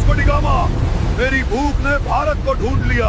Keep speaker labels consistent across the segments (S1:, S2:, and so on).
S1: Vasco D gamma, मेरी भूख ने भारत को ढूंढ लिया।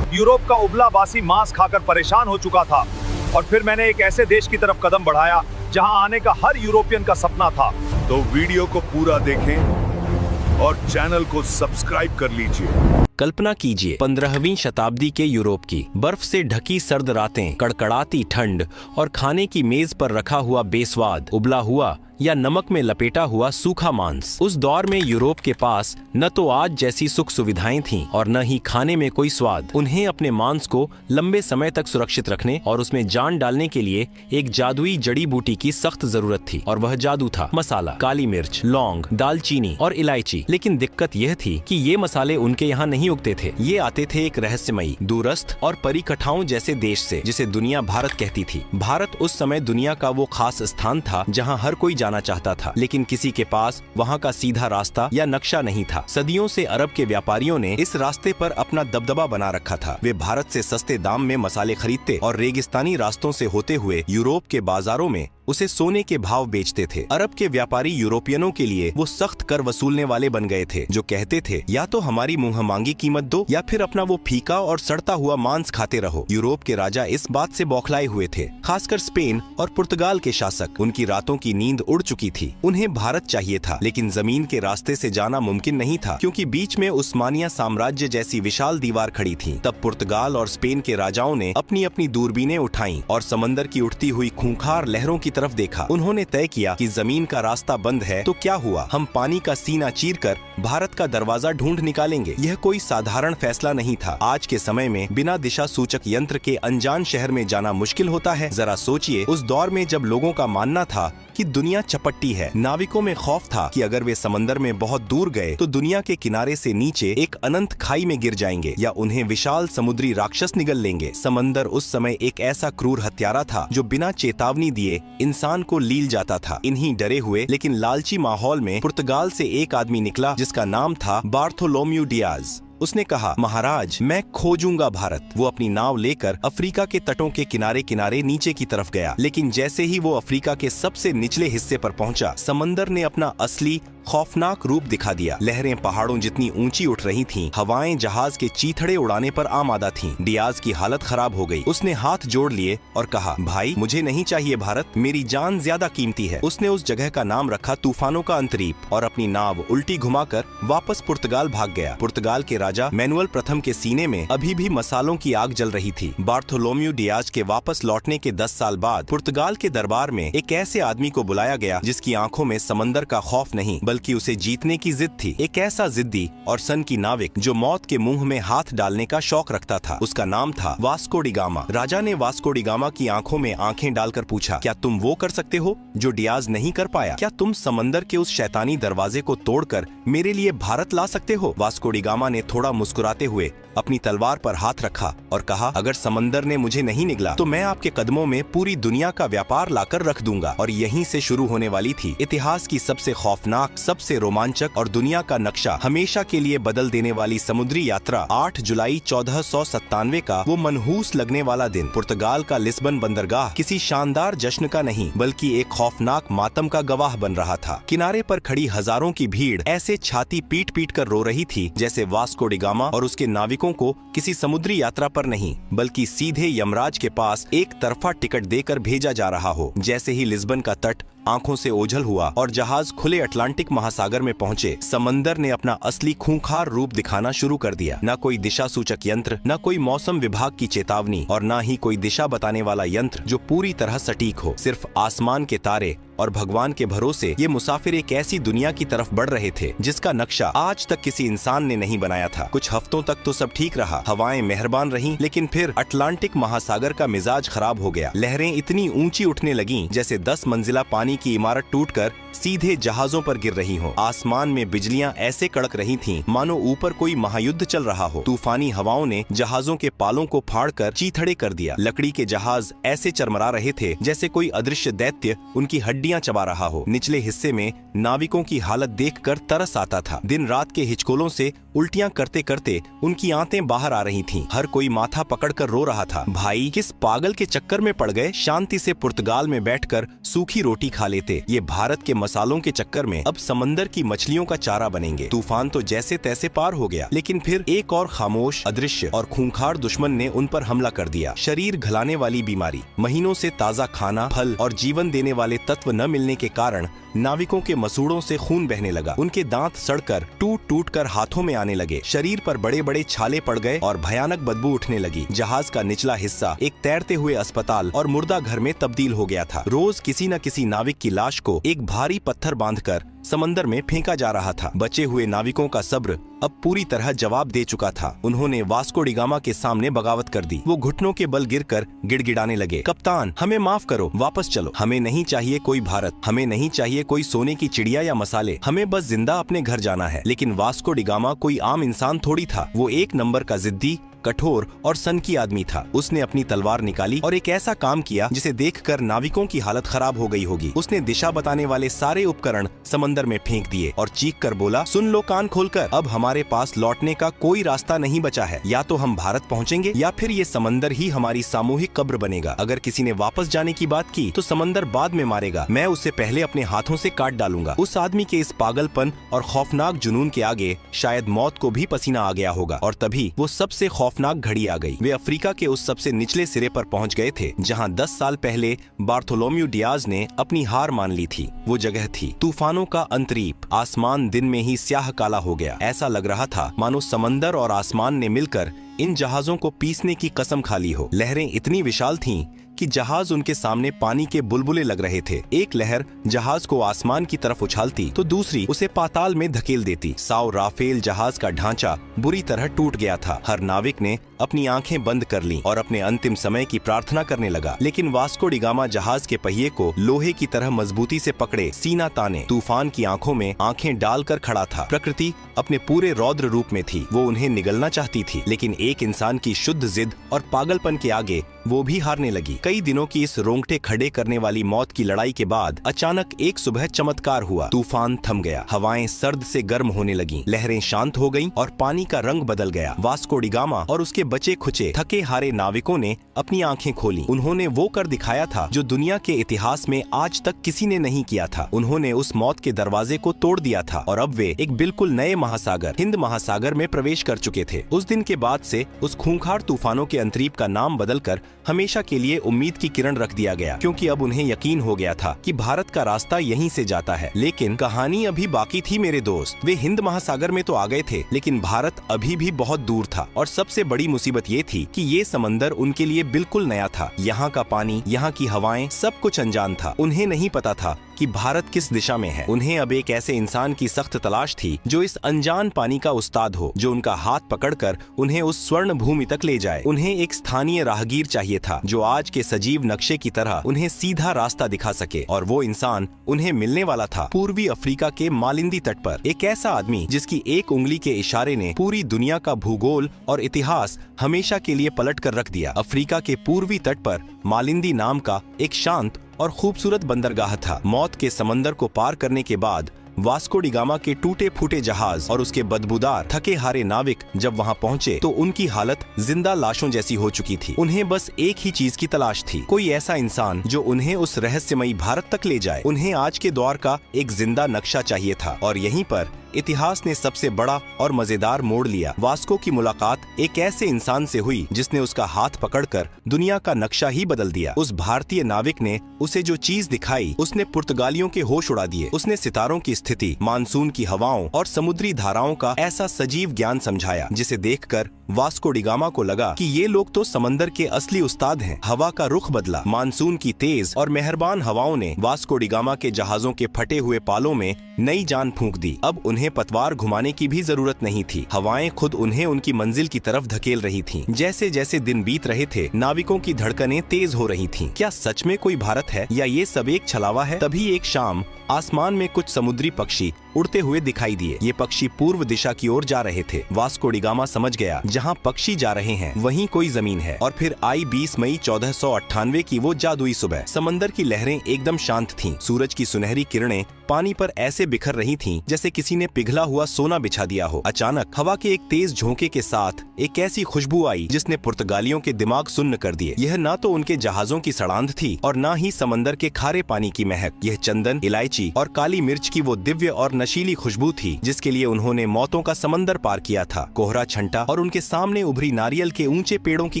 S2: यूरोप का उबला बासी मांस खाकर परेशान हो चुका था और फिर मैंने एक ऐसे देश की तरफ कदम बढ़ाया जहां आने का हर यूरोपियन का सपना था।
S1: तो वीडियो को पूरा देखें और चैनल को सब्सक्राइब कर लीजिए।
S3: कल्पना कीजिए 15वीं शताब्दी के यूरोप की बर्फ से ढकी सर्द रातें, कड़कड़ाती ठंड और खाने की मेज पर रखा हुआ बेस्वाद उबला हुआ या नमक में लपेटा हुआ सूखा मांस। उस दौर में यूरोप के पास न तो आज जैसी सुख सुविधाएं थीं और न ही खाने में कोई स्वाद। उन्हें अपने मांस को लंबे समय तक सुरक्षित रखने और उसमें जान डालने के लिए एक जादुई जड़ी बूटी की सख्त जरूरत थी और वह जादू था मसाला, काली मिर्च, लौंग, दालचीनी और इलायची। लेकिन दिक्कत यह थी कि ये मसाले उनके यहाँ नहीं उगते थे। ये आते थे एक रहस्यमयी, दूरस्थ और परिकठाओं जैसे देश से, जिसे दुनिया भारत कहती थी। भारत उस समय दुनिया का वो खास स्थान था जहाँ हर कोई जाना चाहता था, लेकिन किसी के पास वहाँ का सीधा रास्ता या नक्शा नहीं था। सदियों से अरब के व्यापारियों ने इस रास्ते पर अपना दबदबा बना रखा था। वे भारत से सस्ते दाम में मसाले खरीदते और रेगिस्तानी रास्तों से होते हुए यूरोप के बाजारों में उसे सोने के भाव बेचते थे। अरब के व्यापारी यूरोपियनों के लिए वो सख्त कर वसूलने वाले बन गए थे, जो कहते थे या तो हमारी मुंह मांगी कीमत दो या फिर अपना वो फीका और सड़ता हुआ मांस खाते रहो। यूरोप के राजा इस बात से बौखलाए हुए थे, खासकर स्पेन और पुर्तगाल के शासक। उनकी रातों की नींद उड़ चुकी थी। उन्हें भारत चाहिए था, लेकिन जमीन के रास्ते से जाना मुमकिन नहीं था, क्योंकि बीच में उस्मानिया साम्राज्य जैसी विशाल दीवार खड़ी थी। तब पुर्तगाल और स्पेन के राजाओं ने अपनी अपनी दूरबीनें उठाई और समंदर की उठती हुई खूंखार लहरों की तरफ देखा। उन्होंने तय किया कि जमीन का रास्ता बंद है तो क्या हुआ, हम पानी का सीना चीरकर भारत का दरवाजा ढूंढ निकालेंगे। यह कोई साधारण फैसला नहीं था। आज के समय में बिना दिशा सूचक यंत्र के अनजान शहर में जाना मुश्किल होता है। जरा सोचिए, उस दौर में जब लोगों का मानना था कि दुनिया चपट्टी है। नाविकों में खौफ था कि अगर वे समंदर में बहुत दूर गए तो दुनिया के किनारे से नीचे एक अनंत खाई में गिर जाएंगे या उन्हें विशाल समुद्री राक्षस निगल लेंगे। समंदर उस समय एक ऐसा क्रूर हत्यारा था जो बिना चेतावनी दिए इंसान को लील जाता था। इन्हीं डरे हुए लेकिन लालची माहौल में पुर्तगाल से एक आदमी निकला जिसका नाम था बार्थोलोम्यू डियाज। उसने कहा, महाराज, मैं खोजूंगा भारत। वो अपनी नाव लेकर अफ्रीका के तटों के किनारे किनारे नीचे की तरफ गया, लेकिन जैसे ही वो अफ्रीका के सबसे निचले हिस्से पर पहुंचा, समंदर ने अपना असली खौफनाक रूप दिखा दिया। लहरें पहाड़ों जितनी ऊंची उठ रही थीं, हवाएं जहाज के चीथड़े उड़ाने पर आमादा थीं। डियाज की हालत खराब हो गई। उसने हाथ जोड़ लिए और कहा, भाई, मुझे नहीं चाहिए भारत, मेरी जान ज्यादा कीमती है। उसने उस जगह का नाम रखा तूफानों का अंतरीप और अपनी नाव उल्टी घुमाकर वापस पुर्तगाल भाग गया। पुर्तगाल के राजा मैनुअल प्रथम के सीने में अभी भी मसालों की आग जल रही थी। बार्थोलोम्यू डियाज के वापस लौटने के 10 साल बाद पुर्तगाल के दरबार में एक ऐसे आदमी को बुलाया गया जिसकी आंखों में समंदर का खौफ नहीं बल्कि उसे जीतने की जिद थी। एक ऐसा जिद्दी और सन की नाविक जो मौत के मुंह में हाथ डालने का शौक रखता था। उसका नाम था वास्को डी गामा। राजा ने वास्को डी गामा की आंखों में आंखें डालकर पूछा, क्या तुम वो कर सकते हो जो डियाज नहीं कर पाया? क्या तुम समंदर के उस शैतानी दरवाजे को तोड़कर मेरे लिए भारत ला सकते हो? वास्को डी गामा ने थोड़ा मुस्कुराते हुए अपनी तलवार पर हाथ रखा और कहा, अगर समंदर ने मुझे नहीं निगला तो मैं आपके कदमों में पूरी दुनिया का व्यापार लाकर रख दूंगा। और यहीं से शुरू होने वाली थी इतिहास की सबसे खौफनाक, सबसे रोमांचक और दुनिया का नक्शा हमेशा के लिए बदल देने वाली समुद्री यात्रा। 8 जुलाई 1497 का वो मनहूस लगने वाला दिन। पुर्तगाल का लिस्बन बंदरगाह किसी शानदार जश्न का नहीं बल्कि एक खौफनाक मातम का गवाह बन रहा था। किनारे पर खड़ी हजारों की भीड़ ऐसे छाती पीट पीट कर रो रही थी जैसे वास्को डी गामा और उसके नाविकों को किसी समुद्री यात्रा पर नहीं बल्कि सीधे यमराज के पास एक तरफा टिकट देकर भेजा जा रहा हो। जैसे ही लिस्बन का तट आंखों से ओझल हुआ और जहाज खुले अटलांटिक महासागर में पहुंचे, समंदर ने अपना असली खूंखार रूप दिखाना शुरू कर दिया। न कोई दिशा सूचक यंत्र, न कोई मौसम विभाग की चेतावनी और न ही कोई दिशा बताने वाला यंत्र जो पूरी तरह सटीक हो। सिर्फ आसमान के तारे और भगवान के भरोसे ये मुसाफिर एक ऐसी दुनिया की तरफ बढ़ रहे थे जिसका नक्शा आज तक किसी इंसान ने नहीं बनाया था। कुछ हफ्तों तक तो सब ठीक रहा, हवाएं मेहरबान रहीं, लेकिन फिर अटलांटिक महासागर का मिजाज खराब हो गया। लहरें इतनी ऊंची उठने लगीं जैसे 10 मंजिला पानी की इमारत टूटकर सीधे जहाजों पर गिर रही हो। आसमान में बिजलियां ऐसे कड़क रही थीं मानो ऊपर कोई महायुद्ध चल रहा हो। तूफानी हवाओं ने जहाजों के पालों को फाड़कर चीथड़े कर दिया। लकड़ी के जहाज ऐसे चरमरा रहे थे जैसे कोई अदृश्य दैत्य उनकी हड्डियां चबा रहा हो। निचले हिस्से में नाविकों की हालत देखकर तरस आता था। दिन रात के हिचकोलों से उल्टियां करते करते उनकी आंतें बाहर आ रही थीं। हर कोई माथा पकड़कर रो रहा था। भाई किस पागल के चक्कर में पड़ गए, शांति से पुर्तगाल में बैठकर सूखी रोटी खा लेते। ये भारत के मसालों के चक्कर में अब समंदर की मछलियों का चारा बनेंगे। तूफान तो जैसे तैसे पार हो गया, लेकिन फिर एक और खामोश, अदृश्य और खूंखार दुश्मन ने उन पर हमला कर दिया। शरीर घलाने वाली बीमारी, महीनों से ताजा खाना, फल और जीवन देने वाले तत्व न मिलने के कारण नाविकों के मसूड़ों से खून बहने लगा। उनके दांत सड़कर टूट टूट कर हाथों में आने लगे। शरीर पर बड़े बड़े छाले पड़ गए और भयानक बदबू उठने लगी। जहाज का निचला हिस्सा एक तैरते हुए अस्पताल और मुर्दा घर में तब्दील हो गया था। रोज किसी न किसी नाविक की लाश को एक भारी पत्थर बांधकर समंदर में फेंका जा रहा था। बचे हुए नाविकों का सब्र अब पूरी तरह जवाब दे चुका था। उन्होंने वास्को डी गामा के सामने बगावत कर दी। वो घुटनों के बल गिरकर गिड़गिड़ाने लगे, कप्तान हमें माफ करो, वापस चलो। हमें नहीं चाहिए कोई भारत, हमें नहीं चाहिए कोई सोने की चिड़िया या मसाले, हमें बस जिंदा अपने घर जाना है। लेकिन वास्को डी गामा कोई आम इंसान थोड़ी था। वो एक नंबर का जिद्दी, कठोर और सनकी आदमी था। उसने अपनी तलवार निकाली और एक ऐसा काम किया जिसे देखकर नाविकों की हालत खराब हो गई होगी। उसने दिशा बताने वाले सारे उपकरण समंदर में फेंक दिए और चीख कर बोला, सुन लो कान खोलकर, अब हमारे पास लौटने का कोई रास्ता नहीं बचा है। या तो हम भारत पहुंचेंगे या फिर ये समंदर ही हमारी सामूहिक कब्र बनेगा। अगर किसी ने वापस जाने की बात की तो समंदर बाद में मारेगा, मैं उसे पहले अपने हाथों से काट डालूंगा। उस आदमी के इस पागलपन और खौफनाक जुनून के आगे शायद मौत को भी पसीना आ गया होगा। और तभी वो सबसे खौफनाक घड़ी आ गई। वे अफ्रीका के उस सबसे निचले सिरे पर पहुंच गए थे जहां 10 साल पहले बार्थोलोम्यू डियाज ने अपनी हार मान ली थी। वो जगह थी तूफानों का अंतरीप। आसमान दिन में ही स्याह काला हो गया। ऐसा लग रहा था मानो समंदर और आसमान ने मिलकर इन जहाजों को पीसने की कसम खा ली हो। लहरें इतनी विशाल थीं कि जहाज उनके सामने पानी के बुलबुले लग रहे थे। एक लहर जहाज को आसमान की तरफ उछालती तो दूसरी उसे पाताल में धकेल देती। साओ राफेल जहाज का ढांचा बुरी तरह टूट गया था। हर नाविक ने अपनी आंखें बंद कर लीं और अपने अंतिम समय की प्रार्थना करने लगा। लेकिन वास्को डी गामा जहाज के पहिए को लोहे की तरह मजबूती से पकड़े सीना ताने तूफान की आंखों में आंखें डालकर खड़ा था। प्रकृति अपने पूरे रौद्र रूप में थी। वो उन्हें निगलना चाहती थी, लेकिन एक इंसान की शुद्ध जिद और पागलपन के आगे वो भी हारने लगी। कई दिनों की इस रोंगटे खड़े करने वाली मौत की लड़ाई के बाद अचानक एक सुबह चमत्कार हुआ। तूफान थम गया, हवाएं सर्द से गर्म होने लगीं, लहरें शांत हो गईं और पानी का रंग बदल गया। वास्को डी गामा और उसके बचे खुचे थके हारे नाविकों ने अपनी आंखें खोली। उन्होंने वो कर दिखाया था जो दुनिया के इतिहास में आज तक किसी ने नहीं किया था। उन्होंने उस मौत के दरवाजे को तोड़ दिया था और अब वे एक बिल्कुल नए महासागर, हिंद महासागर में प्रवेश कर चुके थे। उस दिन के बाद से उस खूंखार तूफानों के अंतरीप का नाम बदलकर हमेशा के लिए उम्मीद की किरण रख दिया गया, क्योंकि अब उन्हें यकीन हो गया था कि भारत का रास्ता यहीं से जाता है। लेकिन कहानी अभी बाकी थी मेरे दोस्त। वे हिंद महासागर में तो आ गए थे, लेकिन भारत अभी भी बहुत दूर था। और सबसे बड़ी मुसीबत ये थी कि ये समंदर उनके लिए बिल्कुल नया था। यहाँ का पानी, यहाँ की हवाएं, सब कुछ अनजान था। उन्हें नहीं पता था कि भारत किस दिशा में है। उन्हें अब एक ऐसे इंसान की सख्त तलाश थी जो इस अनजान पानी का उस्ताद हो, जो उनका हाथ पकड़कर उन्हें उस स्वर्ण भूमि तक ले जाए। उन्हें एक स्थानीय राहगीर चाहिए था जो आज के सजीव नक्शे की तरह उन्हें सीधा रास्ता दिखा सके। और वो इंसान उन्हें मिलने वाला था पूर्वी अफ्रीका के मालिंदी तट पर। एक ऐसा आदमी जिसकी एक उंगली के इशारे ने पूरी दुनिया का भूगोल और इतिहास हमेशा के लिए पलट कर रख दिया। अफ्रीका के पूर्वी तट पर मालिंदी नाम का एक शांत और खूबसूरत बंदरगाह था। मौत के समंदर को पार करने के बाद वास्को डी गामा के टूटे फूटे जहाज और उसके बदबूदार थके हारे नाविक जब वहां पहुंचे तो उनकी हालत जिंदा लाशों जैसी हो चुकी थी। उन्हें बस एक ही चीज की तलाश थी, कोई ऐसा इंसान जो उन्हें उस रहस्यमयी भारत तक ले जाए। उन्हें आज के दौर का एक जिंदा नक्शा चाहिए था। और यहीं पर इतिहास ने सबसे बड़ा और मजेदार मोड़ लिया। वास्को की मुलाकात एक ऐसे इंसान से हुई जिसने उसका हाथ पकड़कर दुनिया का नक्शा ही बदल दिया। उस भारतीय नाविक ने उसे जो चीज दिखाई उसने पुर्तगालियों के होश उड़ा दिए। उसने सितारों की स्थिति, मानसून की हवाओं और समुद्री धाराओं का ऐसा सजीव ज्ञान समझाया जिसे देखकर वास्को डी गामा को लगा कि ये लोग तो समंदर के असली उस्ताद हैं। हवा का रुख बदला। मानसून की तेज और मेहरबान हवाओं ने वास्को डी गामा के जहाजों के फटे हुए पालों में नई जान फूंक दी। अब उन्हें पतवार घुमाने की भी जरूरत नहीं थी। हवाएं खुद उन्हें उनकी मंजिल की तरफ धकेल रही थीं। जैसे जैसे दिन बीत रहे थे, नाविकों की धड़कनें तेज हो रही थीं। क्या सच में कोई भारत है या ये सब एक छलावा है? तभी एक शाम आसमान में कुछ समुद्री पक्षी उड़ते हुए दिखाई दिए। ये पक्षी पूर्व दिशा की ओर जा रहे थे। वास्को डी गामा समझ गया, जहाँ पक्षी जा रहे हैं वहीं कोई जमीन है। और फिर आई 20 मई 1498 की वो जादुई सुबह। समंदर की लहरें एकदम शांत थीं। सूरज की सुनहरी किरणें पानी पर ऐसे बिखर रही थीं जैसे किसी ने पिघला हुआ सोना बिछा दिया हो। अचानक हवा के एक तेज झोंके के साथ एक ऐसी खुशबू आई जिसने पुर्तगालियों के दिमाग सुन्न कर दिए। यह ना तो उनके जहाजों की सड़ांध थी और ना ही समंदर के खारे पानी की महक। यह चंदन, इलायची और काली मिर्च की वो दिव्य और नशीली खुशबू थी जिसके लिए उन्होंने मौतों का समंदर पार किया था। कोहरा छंटा और उनके सामने उभरी नारियल के ऊंचे पेड़ों की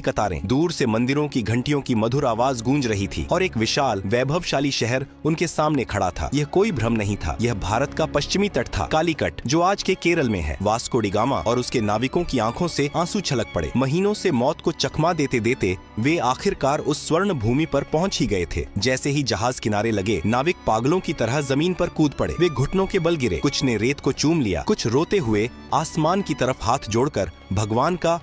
S3: कतारें। दूर से मंदिरों की घंटियों की मधुर आवाज गूंज रही थी और एक विशाल वैभवशाली शहर उनके सामने खड़ा था। यह कोई भ्रम नहीं था, यह भारत का पश्चिमी तट था, कालीकट, जो आज के केरल में है। वास्को डी गामा और उसके नाविकों की आंखों से आंसू छलक पड़े। महीनों से मौत को चकमा देते देते वे आखिरकार उस स्वर्ण भूमि पर पहुंच ही गए थे। जैसे ही जहाज किनारे लगे, नाविक पागलों की तरह जमीन पर कूद पड़े। वे घुटनों के बल गिरे, कुछ ने रेत को चूम लिया, कुछ रोते हुए आसमान की तरफ हाथ जोड़कर भगवान का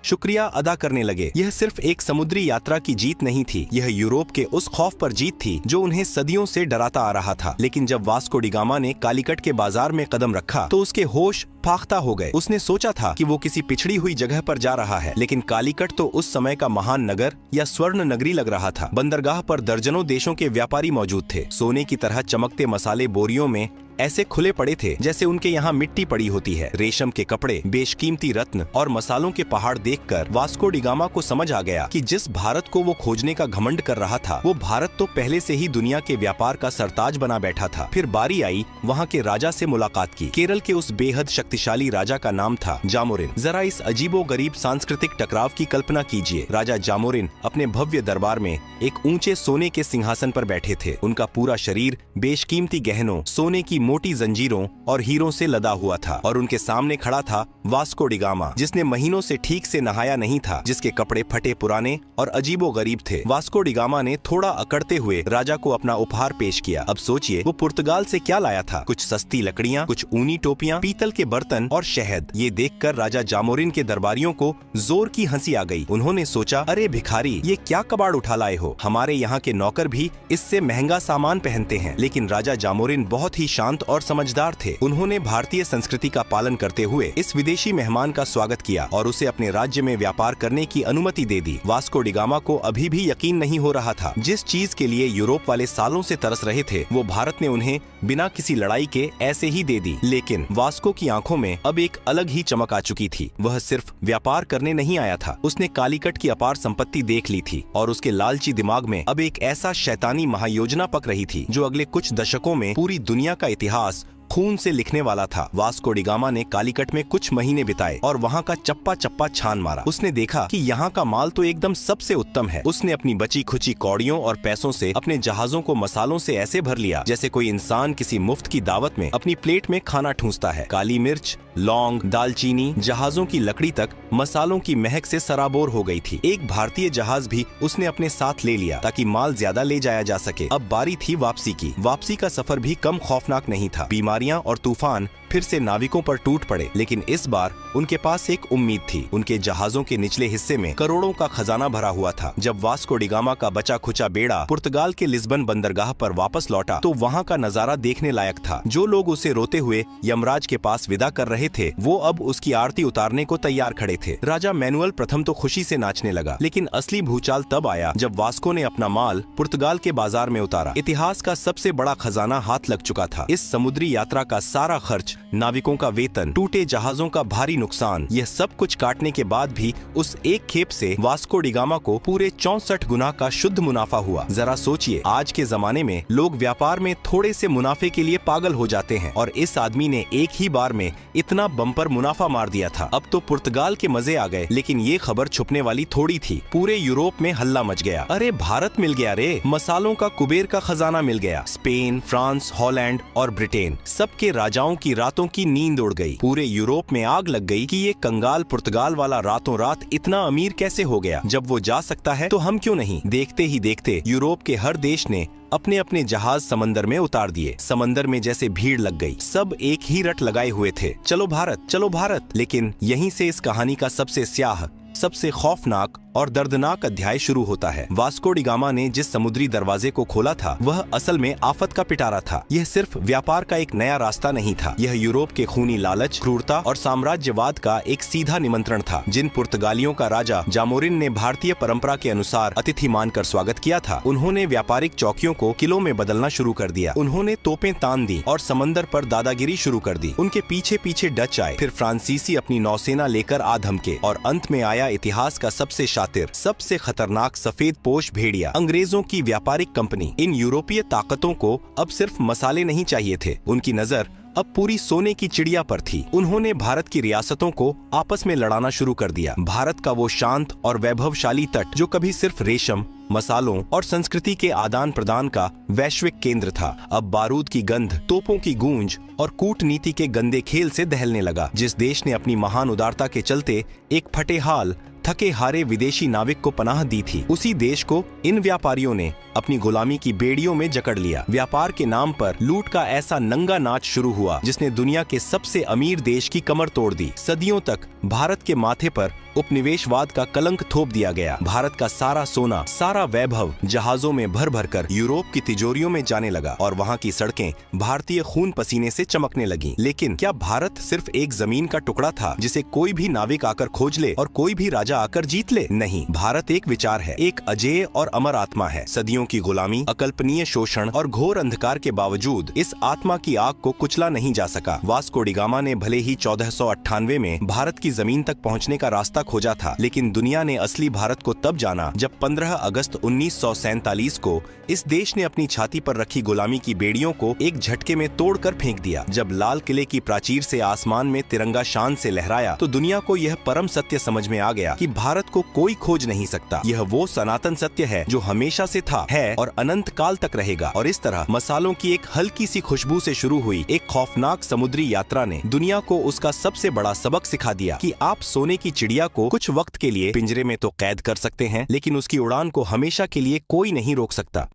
S3: शुक्रिया अदा करने लगे। यह सिर्फ एक समुद्री यात्रा की जीत नहीं थी, यह यूरोप के उस खौफ पर जीत थी जो उन्हें सदियों से डराता आ रहा था। लेकिन जब वास्को डी गामा ने कालीकट के बाजार में कदम रखा तो उसके होश फाख्ता हो गए। उसने सोचा था कि वो किसी पिछड़ी हुई जगह पर जा रहा है, लेकिन कालीकट तो उस समय का महान नगर या स्वर्ण नगरी लग रहा था। बंदरगाह पर दर्जनों देशों के व्यापारी मौजूद थे। सोने की तरह चमकते मसाले बोरियों में ऐसे खुले पड़े थे जैसे उनके यहाँ मिट्टी पड़ी होती है। रेशम के कपड़े, बेशकीमती रत्न और मसालों के पहाड़ देखकर वास्को डी गामा को समझ आ गया कि जिस भारत को वो खोजने का घमंड कर रहा था, वो भारत तो पहले से ही दुनिया के व्यापार का सरताज बना बैठा था। फिर बारी आई वहाँ के राजा से मुलाकात की। केरल के उस बेहद शक्तिशाली राजा का नाम था जामोरिन। जरा इस अजीबो गरीब सांस्कृतिक टकराव की कल्पना कीजिए। राजा जामोरिन अपने भव्य दरबार में एक ऊंचे सोने के सिंहासन पर बैठे थे। उनका पूरा शरीर बेशकीमती गहनों, सोने की मोटी जंजीरों और हीरों से लदा हुआ था और उनके सामने खड़ा था वास्को डी गामा, जिसने महीनों से ठीक से नहाया नहीं था, जिसके कपड़े फटे पुराने और अजीबो गरीब थे। वास्को डी गामा ने थोड़ा अकड़ते हुए राजा को अपना उपहार पेश किया। अब सोचिए वो पुर्तगाल से क्या लाया था। कुछ सस्ती लकड़ियाँ, कुछ ऊनी टोपियाँ, पीतल के बर्तन और शहद। ये देखकर राजा जामोरिन के दरबारियों को जोर की हंसी आ गई। उन्होंने सोचा, अरे भिखारी, ये क्या कबाड़ उठा लाए हो? हमारे यहाँ के नौकर भी इससे महंगा सामान पहनते हैं। लेकिन राजा जामोरिन बहुत ही शांत और समझदार थे। उन्होंने भारतीय संस्कृति का पालन करते हुए इस विदेशी मेहमान का स्वागत किया और उसे अपने राज्य में व्यापार करने की अनुमति दे दी। वास्को डी गामा को अभी भी यकीन नहीं हो रहा था। जिस चीज के लिए यूरोप वाले सालों से तरस रहे थे, वो भारत ने उन्हें बिना किसी लड़ाई के ऐसे ही दे दी। लेकिन वास्को की आंखों में अब एक अलग ही चमक आ चुकी थी। वह सिर्फ व्यापार करने नहीं आया था, उसने कालीकट की अपार संपत्ति देख ली थी और उसके लालची दिमाग में अब एक ऐसा शैतानी महायोजना पक रही थी जो अगले कुछ दशकों में पूरी दुनिया का इतिहास खून से लिखने वाला था। वास्को डी गामा ने कालीकट में कुछ महीने बिताए और वहाँ का चप्पा चप्पा छान मारा। उसने देखा कि यहाँ का माल तो एकदम सबसे उत्तम है। उसने अपनी बची खुची कौड़ियों और पैसों से अपने जहाजों को मसालों से ऐसे भर लिया जैसे कोई इंसान किसी मुफ्त की दावत में अपनी प्लेट में खाना ठूंसता है। काली मिर्च, लौंग, दालचीनी, जहाजों की लकड़ी तक मसालों की महक से सराबोर हो गई थी। एक भारतीय जहाज भी उसने अपने साथ ले लिया ताकि माल ज्यादा ले जाया जा सके। अब बारी थी वापसी की। वापसी का सफर भी कम खौफनाक नहीं था। बीमारियां और तूफान फिर से नाविकों पर टूट पड़े, लेकिन इस बार उनके पास एक उम्मीद थी। उनके जहाजों के निचले हिस्से में करोड़ों का खजाना भरा हुआ था। जब वास्को डी गामा का बचा खुचा बेड़ा पुर्तगाल के लिस्बन बंदरगाह पर वापस लौटा तो वहाँ का नजारा देखने लायक था। जो लोग उसे रोते हुए यमराज के पास विदा कर रहे थे, वो अब उसकी आरती उतारने को तैयार खड़े थे। राजा मैनुअल प्रथम तो खुशी से नाचने लगा, लेकिन असली भूचाल तब आया जब वास्को ने अपना माल पुर्तगाल के बाजार में उतारा। इतिहास का सबसे बड़ा खजाना हाथ लग चुका था। इस समुद्री यात्रा का सारा खर्च, नाविकों का वेतन, टूटे जहाजों का भारी नुकसान, यह सब कुछ काटने के बाद भी उस एक खेप से वास्को डी गामा को पूरे 64 गुना का शुद्ध मुनाफा हुआ। जरा सोचिए, आज के जमाने में लोग व्यापार में थोड़े से मुनाफे के लिए पागल हो जाते हैं और इस आदमी ने एक ही बार में इतना बम्पर मुनाफा मार दिया था। अब तो पुर्तगाल के मजे आ गए, लेकिन ये खबर छुपने वाली थोड़ी थी। पूरे यूरोप में हल्ला मच गया। अरे भारत मिल गया रे, मसालों का कुबेर का खजाना मिल गया। स्पेन, फ्रांस, हॉलैंड और ब्रिटेन, सबके राजाओं की रातों की नींद उड़ गई। पूरे यूरोप में आग लग गई कि ये कंगाल पुर्तगाल वाला रातों रात इतना अमीर कैसे हो गया। जब वो जा सकता है तो हम क्यों नहीं। देखते ही देखते यूरोप के हर देश ने अपने अपने जहाज समंदर में उतार दिए। समंदर में जैसे भीड़ लग गई। सब एक ही रट लगाए हुए थे, चलो भारत, चलो भारत। लेकिन यहीं से इस कहानी का सबसे स्याह सबसे खौफनाक और दर्दनाक अध्याय शुरू होता है। वास्को डी गामा ने जिस समुद्री दरवाजे को खोला था वह असल में आफत का पिटारा था। यह सिर्फ व्यापार का एक नया रास्ता नहीं था, यह यूरोप के खूनी लालच, क्रूरता और साम्राज्यवाद का एक सीधा निमंत्रण था। जिन पुर्तगालियों का राजा जामोरिन ने भारतीय परंपरा के अनुसार अतिथि मानकर स्वागत किया था, उन्होंने व्यापारिक चौकियों को किलों में बदलना शुरू कर दिया। उन्होंने तोपें तान दी और समंदर पर दादागिरी शुरू कर दी। उनके पीछे पीछे डच आए, फिर फ्रांसीसी अपनी नौसेना लेकर आ धमके और अंत में आया इतिहास का सबसे शातिर, सबसे खतरनाक सफेद पोश भेड़िया, अंग्रेजों की व्यापारिक कंपनी। इन यूरोपीय ताकतों को अब सिर्फ मसाले नहीं चाहिए थे, उनकी नजर अब पूरी सोने की चिड़िया पर थी। उन्होंने भारत की रियासतों को आपस में लड़ाना शुरू कर दिया। भारत का वो शांत और वैभवशाली तट जो कभी सिर्फ रेशम, मसालों और संस्कृति के आदान प्रदान का वैश्विक केंद्र था, अब बारूद की गंध, तोपों की गूंज और कूटनीति के गंदे खेल से दहलने लगा। जिस देश ने अपनी महान उदारता के चलते एक फटेहाल, थके हारे विदेशी नाविक को पनाह दी थी, उसी देश को इन व्यापारियों ने अपनी गुलामी की बेड़ियों में जकड़ लिया। व्यापार के नाम पर लूट का ऐसा नंगा नाच शुरू हुआ जिसने दुनिया के सबसे अमीर देश की कमर तोड़ दी। सदियों तक भारत के माथे पर उपनिवेशवाद का कलंक थोप दिया गया। भारत का सारा सोना, सारा वैभव जहाजों में भर भर कर यूरोप की तिजोरियों में जाने लगा और वहाँ की सड़कें भारतीय खून पसीने से चमकने लगी। लेकिन क्या भारत सिर्फ एक जमीन का टुकड़ा था जिसे कोई भी नाविक आकर खोज ले और कोई भी राजा आकर जीत ले? नहीं, भारत एक विचार है, एक अजेय और अमर आत्मा है। सदियों की गुलामी, अकल्पनीय शोषण और घोर अंधकार के बावजूद इस आत्मा की आग को कुचला नहीं जा सका। वास्को डी गामा ने भले ही 1498 में भारत की जमीन तक पहुंचने का रास्ता खोजा था, लेकिन दुनिया ने असली भारत को तब जाना जब 15 अगस्त 1947 को इस देश ने अपनी छाती पर रखी गुलामी की बेड़ियों को एक झटके में तोड़कर फेंक दिया। जब लाल किले की प्राचीर से आसमान में तिरंगा शान से लहराया तो दुनिया को यह परम सत्य समझ में आ गया कि भारत को कोई खोज नहीं सकता। यह वो सनातन सत्य है जो हमेशा से था, है और अनंत काल तक रहेगा। और इस तरह मसालों की एक हल्की सी खुशबू से शुरू हुई एक खौफनाक समुद्री यात्रा ने दुनिया को उसका सबसे बड़ा सबक सिखा दिया कि आप सोने की चिड़िया को कुछ वक्त के लिए पिंजरे में तो कैद कर सकते हैं, लेकिन उसकी उड़ान को हमेशा के लिए कोई नहीं रोक सकता।